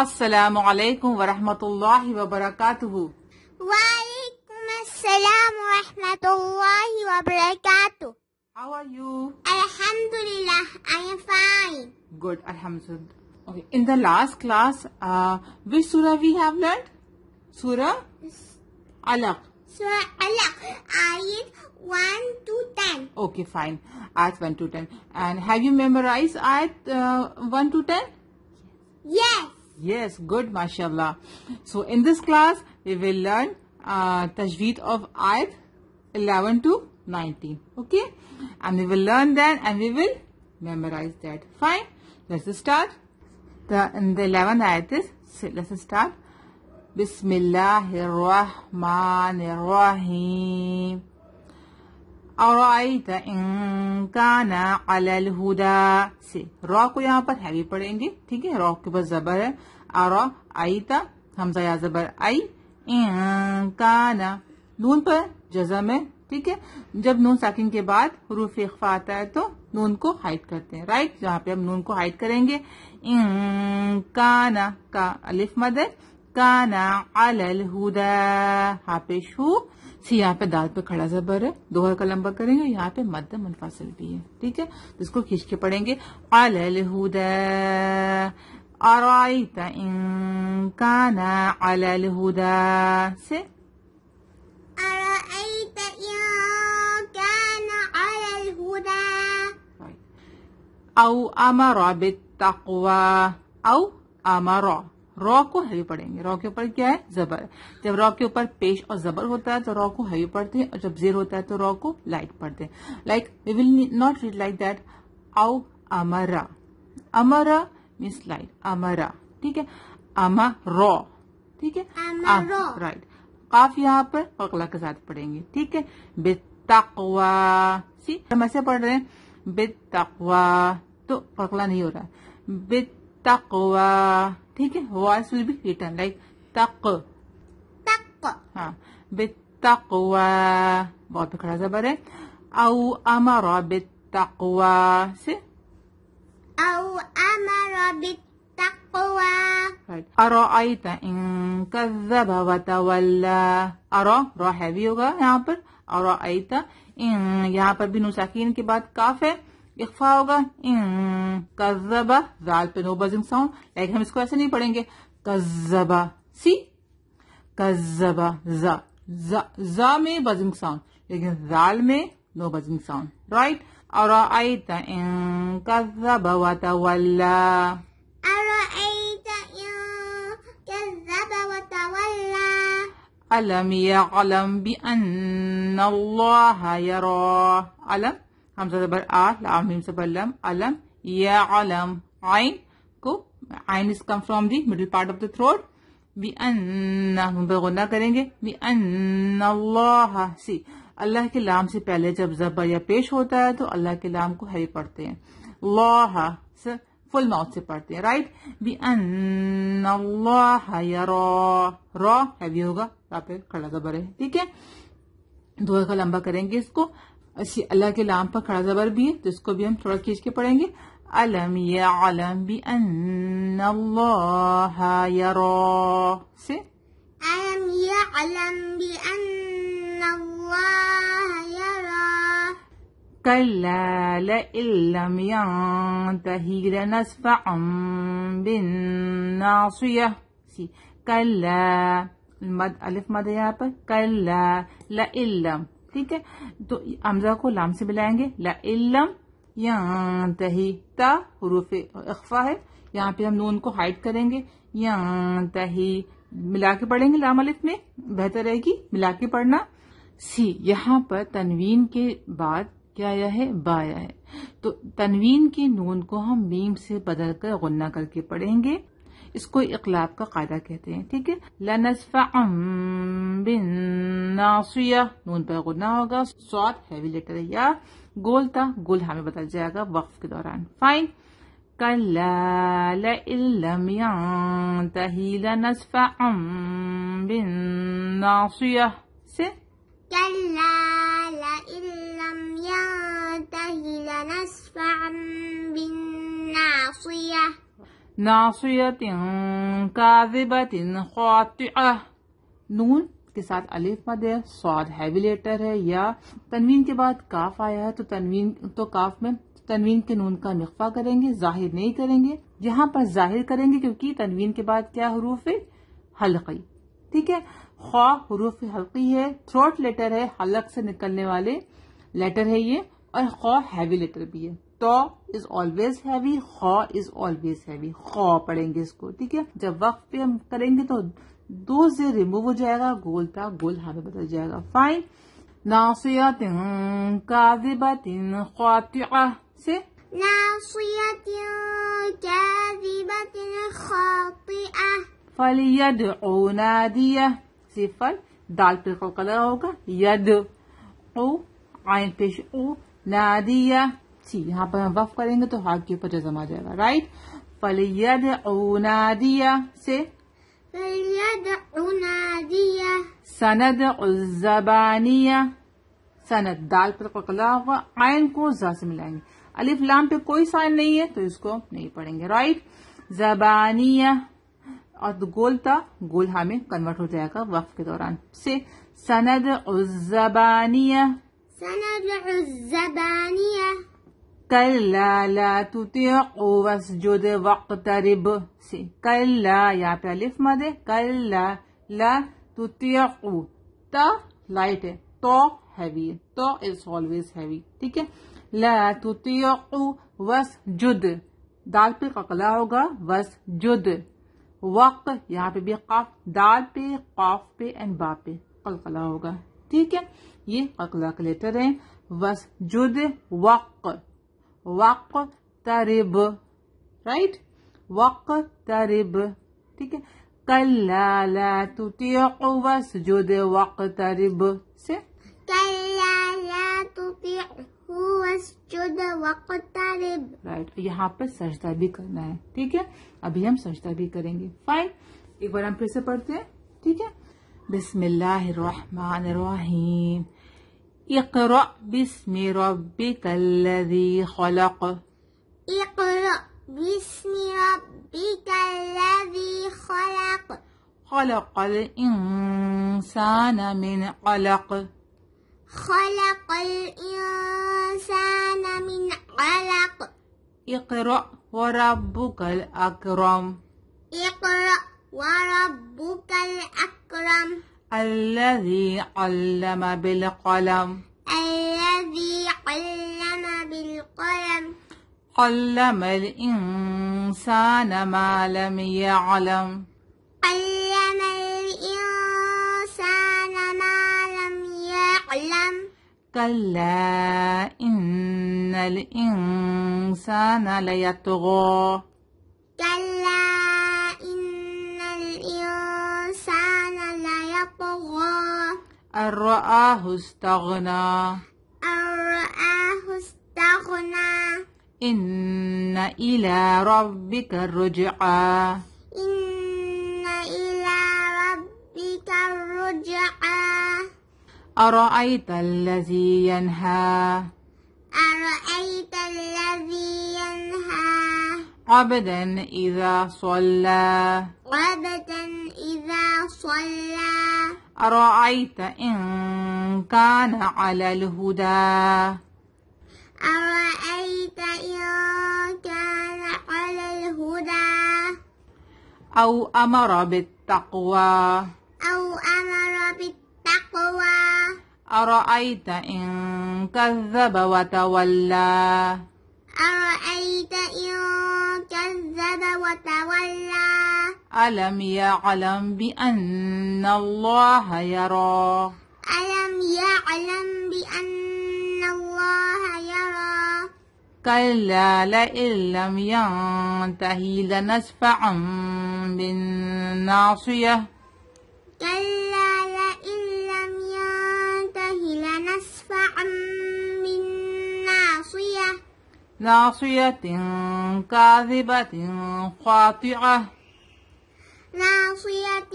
السلام علیکم ورحمۃ اللہ وبرکاتہ. وعلیکم السلام ورحمۃ اللہ وبرکاتہ. How are you? Alhamdulillah, I am fine. Good, alhamdulillah. Okay, in the last class, which surah we have learned? Surah Alaq. Surah Alaq, ayat 1 to 10. Okay, fine. Ayat 1 to 10. And have you memorized ayat 1 to 10? Yes. Yes, good, mashallah. So in this class, we will learn tajweed of ayat 11 to 19. Okay? And we will learn that and we will memorize that. Fine? Let's start. In the 11th ayat is, let's start. Bismillahirrahmanirrahim. أَرَأَيْتَ إِن كَانَ عَلَى الْهُدَى سے را کو یہاں پر heavy پڑھیں گے. ٹھیک ہے, را کے بعد زبر ہے. أَرَأَيْتَ حمزہ یا زبر آئی. إِن كَانَ نون پر جزم ہے. ٹھیک ہے, جب نون ساکن کے بعد حروف اخفا آتا ہے تو نون کو ہائڈ کرتے ہیں. رائٹ, جہاں پہ ہم نون کو ہائڈ کریں گے. إِن كَانَ کا الف مد ہے. كَانَ عَلَى الْهُدَى ہاں پیش ہو. سی یہاں پہ دال پہ کھڑا زبر ہے, دوہر کا لمبا کریں گے. یہاں پہ مد منفصل بھی ہے. ٹھیک ہے, اس کو کھینچ کے پڑھیں گے. عَلَى الْهُدَى أَرَأَيْتَ إِن كَانَ عَلَى الْهُدَى سے أَرَأَيْتَ إِن كَانَ عَلَى الْهُدَى. او امر بالتقوى او امر را کو ہیوی پڑھیں گے. را کے اوپر کیا ہے, زبر. جب را کے اوپر پیش اور زبر ہوتا ہے تو را کو ہیوی پڑھتے ہیں, اور جب زیر ہوتا ہے تو را کو لائٹ پڑھتے ہیں. Like we will not read like that. او امرا, امرا مینس لائٹ. امرا, ٹھیک ہے. امرا, ٹھیک ہے. امرا. رائٹ, قاف یہاں پر قلقلہ کے ساتھ پڑھیں گے. ٹھیک ہے. بالتقوى سی ہم ایسے پڑھ رہے ہیں بالتقوى تو قلقلہ نہیں ہو رہا ہے. بالتقوى, ٹھیک ہے. Voice will be written like تق. ہاں, بالتقوى بہت پہ کھڑا زبر ہے. او امر بالتقوى سے أو أمر بالتقوى. أرأيت إن كذب وتولى. ارا را ہیوی ہوگا یہاں پر. أرأيت ان یہاں پر بھی نون ساکین کے بعد کاف ہے, اخفا ہوگا. ان کذب ذال پہ نو بزنگ ساؤنڈ. لیکن ہم اس کو ایسے نہیں پڑھیں گے. کذبا سی کذبا زا زا میں بزنگ ساؤنڈ, لیکن ذال میں نو بزنگ ساؤنڈ. رائٹ. أرأيت إن كذب وتولى. أرأيت إن كذب وتولى. ألم يعلم بأن الله يرى. علم حمزہ زبر آ, لام میم زبر لم. علم يعلم عین کو عین is come from the middle part of the throat. بأن ہم پہ غنہ کریں گے. بأن اللہ سی اللہ کے لام سے پہلے جب زبر یا پیش ہوتا ہے تو اللہ کے لام کو ہیوی پڑھتے ہیں. اللہ فل ماؤتھ سے پڑھتے ہیں. رائٹ. بأن اللہ یرا, را ہیوی ہوگا, یہاں پہ کھڑا زبر ہے. ٹھیک ہے, دو کا لمبا کریں گے اس کو. اسی اللہ کے لام پر کھڑا زبر بھی ہے تو اس کو بھی ہم تھوڑا کھینچ کے پڑھیں گے. علم یعلم بأن اللہ یرا سے ألم يعلم بأن الله يرى. كلا لئن لم ينته لنسفعا بالناصية سی کلا مد الف مد یہاں پر. کلا لئن لم, ٹھیک ہے. تو حمزہ کو لام سے ملائیں گے. لئن لم ينته تا حروف اخفا ہے, یہاں پہ ہم نون کو ہائڈ کریں گے. ينته ملا کے پڑھیں گے. لام الف میں بہتر رہے گی ملا کے پڑھنا. سی یہاں پر تنوین کے بعد کیا آیا ہے, با آیا ہے. تو تنوین کی نون کو ہم میم سے بدل کر غنہ کر کے پڑھیں گے. اس کو اقلاب کا قاعدہ کہتے ہیں. ٹھیک ہے. لنسفعا بالناصیہ نون پر غنہ ہوگا. صاد ہیوی لیٹر ہے, یا گول تھا, گول ہمیں بدل جائے گا وقف کے دوران. فائن. كلا لئن لم ينته لنسفعا بالناصية سے كلا لئن لم ينته لنسفعا بالناصية. ناصیۃ کاذبۃ خاطئہ، نون کے ساتھ الف مد ہے، صاد ہیوی لیٹر ہے، یا تنوین کے بعد کاف آیا ہے تو کاف میں تنوین کے نون کا مخفا کریں گے، ظاہر نہیں کریں گے، یہاں پر ظاہر کریں گے کیونکہ تنوین کے بعد کیا حروف حلقی، ٹھیک ہے. خا حروف حلقی ہے، تھروٹ لیٹر ہے، حلق سے نکلنے والے لیٹر ہے یہ، اور خا ہیوی لیٹر بھی ہے. تو از آلویز ہیوی، خا از آلویز ہیوی، خا پڑھیں گے اس کو، ٹھیک ہے. جب وقت پہ ہم کریں گے تو دو سے ریموو ہو جائے گا، گول تھا گول ہاں میں بدل جائے گا. فائن. ناصیۃ کاذبۃ خاطئہ سے ناصیۃ کاذبۃ خاطئہ. فَلْيَدْعُ نَادِيَهْ سے فل دال پہ قلقلہ ہوگا، ید او عین پیش او نادیہ سی، یہاں پر ہم وقف کریں گے تو ہاتھ کے اوپر جزم آ جائے گا، رائٹ. فَلْيَدْعُ نَادِيَهْ سے فَلْيَدْعُ نَادِيَهْ. سَنَدْعُ الزَّبَانِيَّ، سند دال پر قلقلہ ہوگا، عین کو زا سے ملائیں گے، الف لام پہ کوئی سائن نہیں ہے تو اس کو نہیں پڑھیں گے، رائٹ. زبانیہ، اور گول تا گول ہاں میں کنورٹ ہو جائے گا وقف کے دوران سے. سندع الزبانیہ، سندع الزبانیہ. کلا لا تطیعوا واسجد واقترب سے کلا، یہاں پہ الف مد ہے، کلا لا تطیعوا، تا لائٹ ہے، تو ہیوی ہے، تو از آلویز ہیوی، ٹھیک ہے. لا تطیعوا واسجد، دال پہ قلقلہ ہوگا، واسجد. وقت یہاں پہ بھی قاف دال پہ قاف پہ اینڈ با پہ قلقلہ ہوگا، ٹھیک ہے. یہ قلقلہ کے لیٹر ہیں. واسجد وق، وق ترب، رائٹ، وق ترب، ٹھیک ہے. کلا لا تطیعوا واسجد واقترب سے کلا لا تطعه واسجد واقترب. رائٹ. یہاں پہ سجدہ بھی کرنا ہے، ٹھیک ہے. ابھی ہم سجدہ بھی کریں گے. فائن. ایک بار ہم پھر سے پڑھتے ہیں، ٹھیک ہے. بسم اللہ الرحمن الرحیم. اقرأ بسم ربک الذی خلق. اقرأ باسم ربك الذي خلق. خلق الانسان من علق. خلق الإنسان من علق. اقرأ وربک الاکرم. اقرأ وربك الأكرم. الذي علم بالقلم. الذي علم بالقلم. علم الإنسان ما لم يعلم. علم الإنسان ما لم يعلم. كلا إن الإنسان ليطغى. كلا إن الإنسان ليطغى. أن رآه استغنى. أن رآه استغنى. إن إلى ربك الرجعى. إن إلى ربك الرجعى. أرأيت الذي ينهى. أرأيت الذي ينهى. عبدا إذا صلى. عبدا إذا صلى. أرأيت إن كان على الهدى. أرأيت إن كان على الهدى. أو أمر بالتقوى. أو أمر بالتقوى. أرأيت إن كذب وتولى. أرأيت إن كذب وتولى. ألم يعلم بأن الله يرى. ألم يعلم بأن الله يرى. كلا لئن لم ينته لنسفعا بالناصية. كلا لئن لم ينته لنسفعا بالناصية. ناصية كاذبة خاطئة. ناصية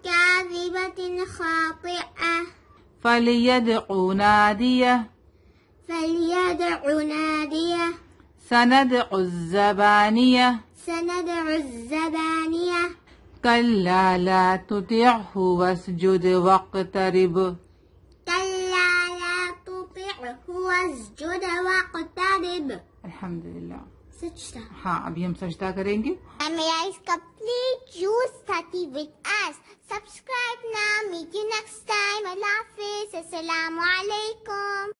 كاذبة خاطئة. فليدع ناديه. فليدع ناديه. سندع الزبانية. سندع الزبانية كلا لا تطعه واسجد واقترب. كلا لا تطعه واسجد واقترب. الحمدللہ. سجدہ. ہاں ابھی ہم سجدہ کریں گے. Memorize complete June study with us. Subscribe now. Meet you next time. Allah Hafiz. Assalamu alaikum.